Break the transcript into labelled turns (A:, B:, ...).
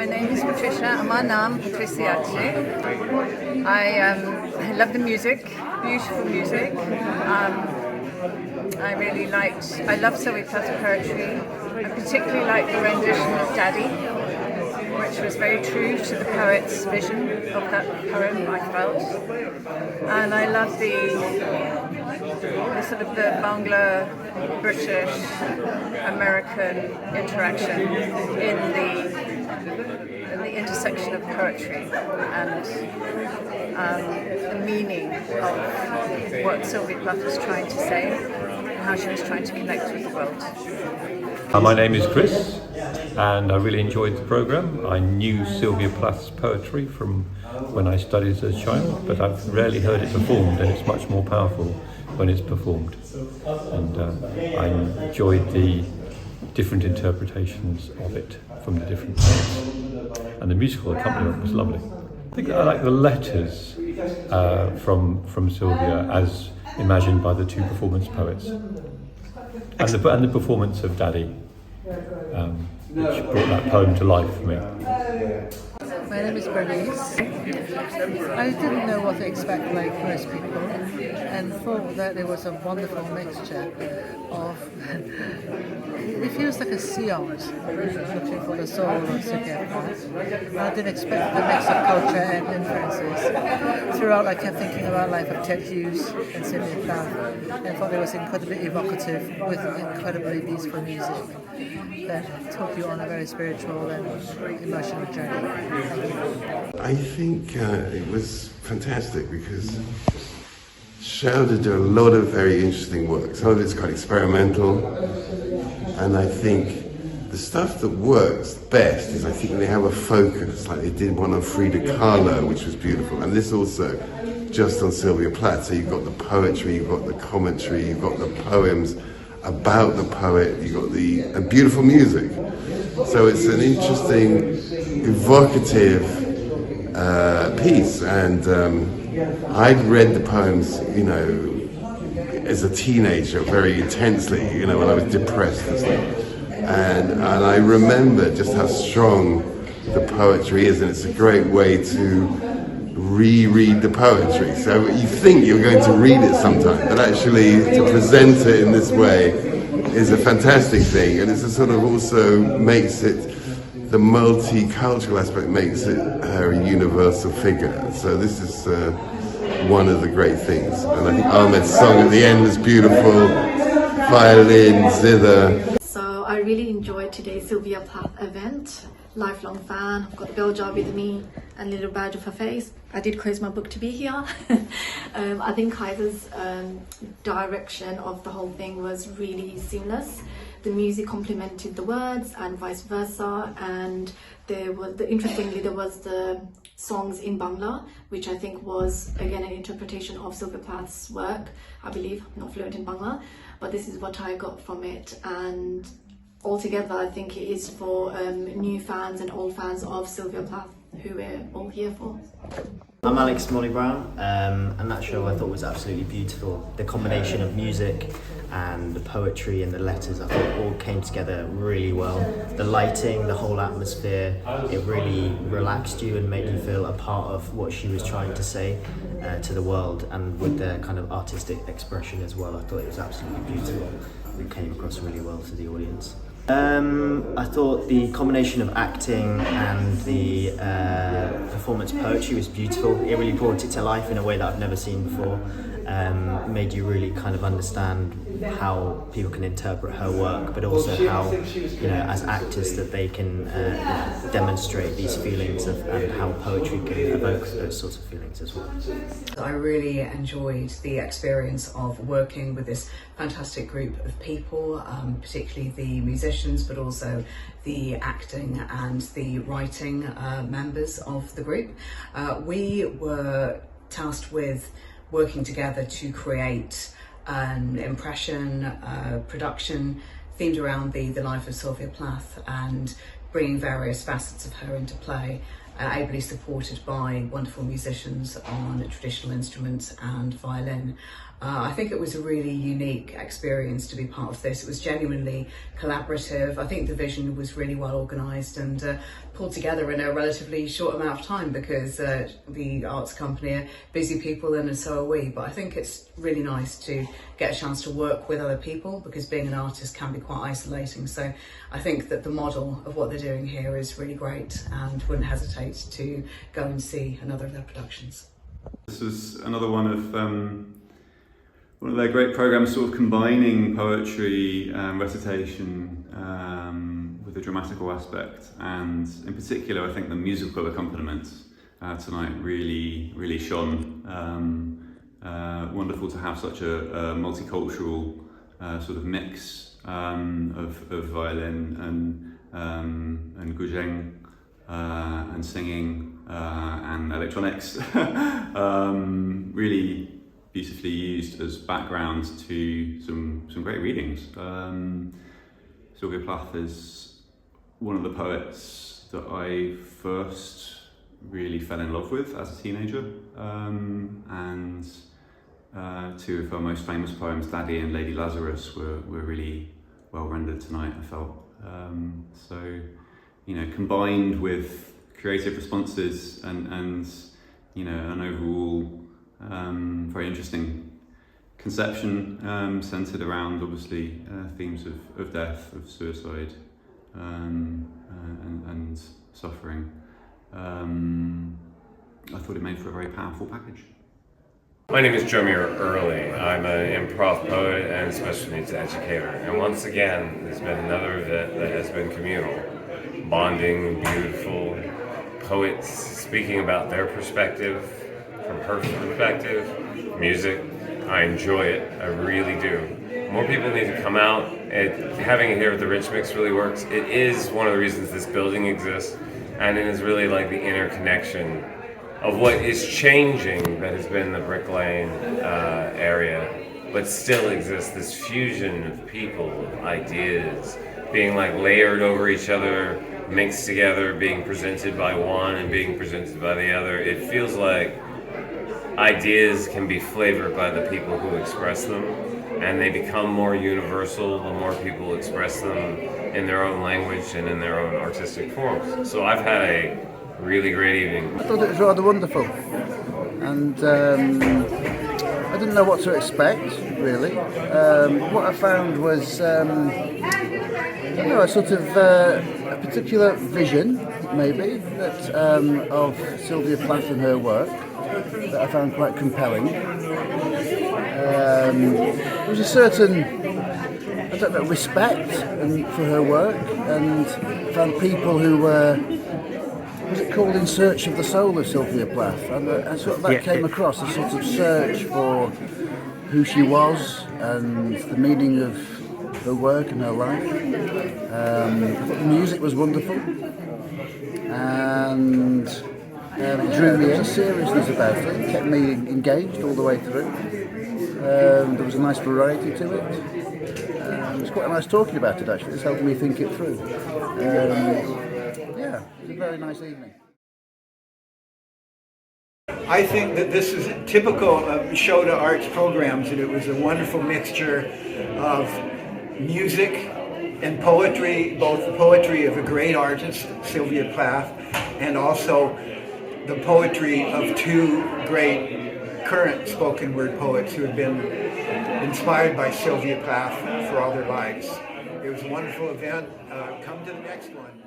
A: name is Patricia. My name is Patricia Tu. I love the music, beautiful music. I love Sylvia Plath's poetry. I particularly like the rendition of Daddy, which was very true to the poet's vision of that poem, I felt. And I love the sort of the Bangla, British, American interaction in the intersection of poetry and the meaning of what Sylvia Plath was trying to say and how she was trying to connect with the world.
B: My name is Chris, and I really enjoyed the programme. I knew Sylvia Plath's poetry from when I studied as a child, but I've rarely heard it performed, and it's much more powerful when it's performed. And I enjoyed the different interpretations of it from the different poets. And the musical accompaniment was lovely. I think I like the letters from Sylvia as imagined by the two performance poets. And the performance of Daddy, which brought that poem to life for me.
C: My name is Bernice. I didn't know what to expect like most people, and thought that there was a wonderful mixture of it feels like a seance looking for the soul of Sylvia Plath. I didn't expect the mix of culture and influences. Throughout I kept thinking about life of Ted Hughes and Sylvia Plath, and thought it was incredibly evocative with incredibly beautiful music that took you on a very spiritual and emotional journey.
D: I think it was fantastic because Saudha did a lot of very interesting work. Some of it's quite experimental, and I think the stuff that works best is I think when they have a focus, like they did one on Frida Kahlo, which was beautiful, and this also just on Sylvia Plath. So you've got the poetry, you've got the commentary, you've got the poems about the poet, you've got the beautiful music. So it's an interesting, evocative piece, and I'd read the poems, as a teenager very intensely, when I was depressed and stuff. And I remember just how strong the poetry is, and it's a great way to reread the poetry. So you think you're going to read it sometime, but actually to present it in this way is a fantastic thing, and it's a sort of also makes it, the multicultural aspect makes it her a universal figure. So this is one of the great things. And I think Ahmed's song at the end was beautiful, violin, zither.
E: So I really enjoyed today's Sylvia Plath event. Lifelong fan, I've got the bell jar with me and a little badge of her face. I did close my book to be here. I think Kaiser's direction of the whole thing was really seamless. The music complemented the words and vice versa, and interestingly there was the songs in Bangla, which I think was again an interpretation of Sylvia Plath's work. I believe, I'm not fluent in Bangla, but this is what I got from it, and altogether I think it is for new fans and old fans of Sylvia Plath, who we're all here for.
F: I'm Alex Molly Brown, and that show I thought was absolutely beautiful. The combination of music and the poetry and the letters, I thought all came together really well. The lighting, the whole atmosphere, it really relaxed you and made you feel a part of what she was trying to say to the world, and with the kind of artistic expression as well. I thought it was absolutely beautiful. It came across really well to the audience. I thought the combination of acting and the performance poetry was beautiful. It really brought it to life in a way that I've never seen before. Made you really kind of understand how people can interpret her work, but also how, as actors, that they can demonstrate these feelings and how poetry can evoke those sorts of feelings as well.
G: I really enjoyed the experience of working with this fantastic group of people, particularly the musicians, but also the acting and the writing members of the group. We were tasked with working together to create an impression production themed around the life of Sylvia Plath and bringing various facets of her into play, ably supported by wonderful musicians on traditional instruments and violin. I think it was a really unique experience to be part of this. It was genuinely collaborative. I think the vision was really well organised and pulled together in a relatively short amount of time, because the arts company are busy people and so are we. But I think it's really nice to get a chance to work with other people, because being an artist can be quite isolating. So I think that the model of what they're doing here is really great, and wouldn't hesitate to go and see another of their productions.
H: This was another one of their great programs, sort of combining poetry, recitation with the dramatical aspect, and in particular I think the musical accompaniment tonight really shone. Wonderful to have such a multicultural sort of mix of violin and Gujheng and singing and electronics. Really beautifully used as background to some great readings. Sylvia Plath is one of the poets that I first really fell in love with as a teenager, and two of her most famous poems, Daddy and Lady Lazarus, were really well rendered tonight, I felt. So, you know, combined with creative responses and you know, an overall very interesting conception centered around obviously themes of death, of suicide, and suffering. I thought it made for a very powerful package.
I: My name is Jomir Early. I'm an improv poet and special needs educator. And once again, there's been another event that has been communal. Bonding, beautiful, poets speaking about their perspective, from her perspective, music. I enjoy it, I really do. More people need to come out. Having it here at the Rich Mix really works. It is one of the reasons this building exists, and it is really like the interconnection of what is changing that has been the Brick Lane area, but still exists, this fusion of people, of ideas, being like layered over each other, mixed together, being presented by one and being presented by the other. It feels like ideas can be flavored by the people who express them, and they become more universal the more people express them in their own language and in their own artistic forms. So I've had a really great evening.
J: I thought it was rather wonderful, and I didn't know what to expect, really. What I found was a sort of a particular vision, maybe, that of Sylvia Plath and her work that I found quite compelling. There was a certain, respect for her work, and I found people who were, was it called In Search of the Soul of Sylvia Plath? And sort of that came across, a sort of search for who she was and the meaning of her work and her life. I thought the music was wonderful, and it drew me in, seriousness about it, kept me engaged all the way through. There was a nice variety to it. It was quite nice talking about it, actually. It's helped me think it through. It was a very nice evening.
K: I think that this is typical of Saudha Arts programs, that it was a wonderful mixture of music and poetry, both the poetry of a great artist, Sylvia Plath, and also the poetry of two great current spoken word poets who have been inspired by Sylvia Plath for all their lives. It was a wonderful event. Come to the next one.